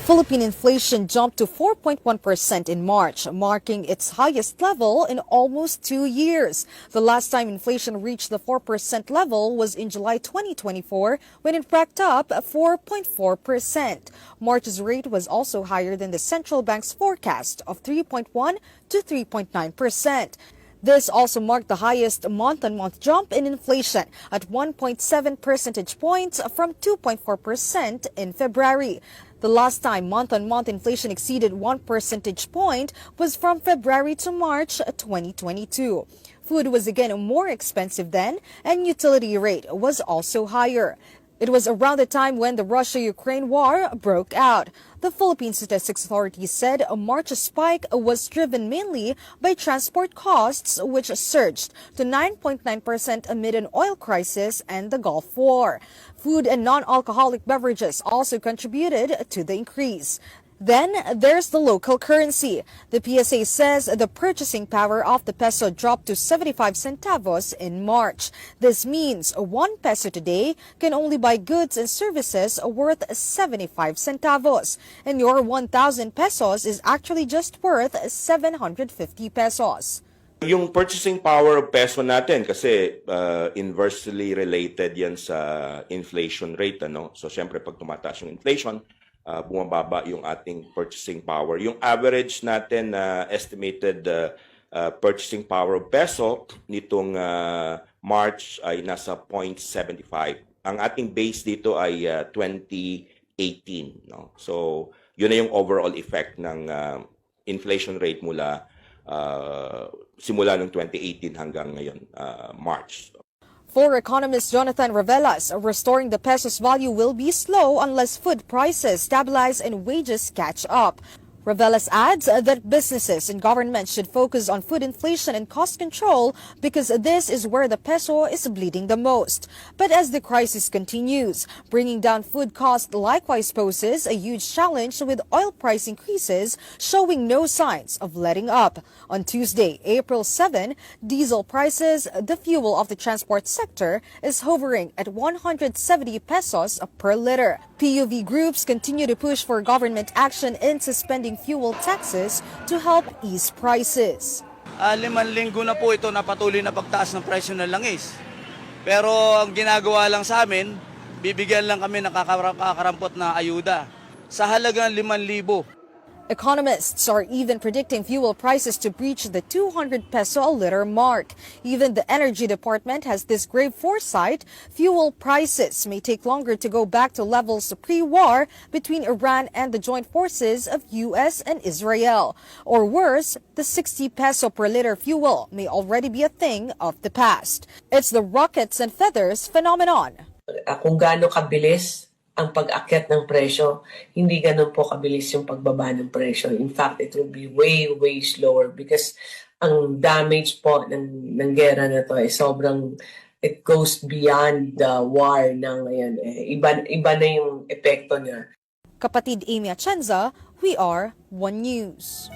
Philippine inflation jumped to 4.1% in March, marking its highest level in almost 2 years. The last time inflation reached the 4% level was in July 2024, when it racked up 4.4%. March's rate was also higher than the central bank's forecast of 3.1 to 3.9%. This also marked the highest month-on-month jump in inflation at 1.7 percentage points from 2.4% in February. The last time month-on-month inflation exceeded 1 percentage point was from February to March 2022. Food was again more expensive then, and utility rate was also higher. It was around the time when the Russia-Ukraine war broke out. The Philippine Statistics Authority said March's spike was driven mainly by transport costs, which surged to 9.9% amid an oil crisis and the Gulf War. Food and non-alcoholic beverages also contributed to the increase. Then there's the local currency. The PSA says the purchasing power of the peso dropped to 75 centavos in March. This means 1 peso today can only buy goods and services worth 75 centavos. And your 1,000 pesos is actually just worth 750 pesos. Yung purchasing power of peso natin kasi inversely related yan sa inflation rate, ano? So syempre pag tumataas yung inflation, bumababa yung ating purchasing power. Yung average natin na estimated purchasing power of peso nitong March ay nasa 0.75. Ang ating base dito ay 2018. No? So yun na yung overall effect ng inflation rate mula simula ng 2018 hanggang ngayon, March. For economist Jonathan Ravelas, restoring the peso's value will be slow unless food prices stabilize and wages catch up. Ravelas adds that businesses and governments should focus on food inflation and cost control because this is where the peso is bleeding the most. But as the crisis continues, bringing down food costs likewise poses a huge challenge with oil price increases showing no signs of letting up. On Tuesday, April 7, diesel prices, the fuel of the transport sector, is hovering at 170 pesos per liter. PUV groups continue to push for government action in suspending fuel taxes to help ease prices. 5 linggo na po ito na patuloy na pagtaas ng presyo ng langis. Pero ang ginagawa lang sa amin, bibigyan lang kami ng kakarampot na ayuda sa halagang 5,000. Economists are even predicting fuel prices to breach the 200 peso a liter mark. Even the Energy Department has this grave foresight. Fuel prices may take longer to go back to levels pre-war between Iran and the joint forces of U.S. and Israel. Or worse, the 60 peso per liter fuel may already be a thing of the past. It's the rockets and feathers phenomenon. Kung gaano kabilis ang pag-akyat ng presyo, hindi ganun po kabilis yung pagbaba ng presyo. In fact, it will be way, way slower because ang damage po ng gera na to ay sobrang, it goes beyond the war na ngayon. Iba na yung epekto niya. Kapatid Amy Atienza, we are One News.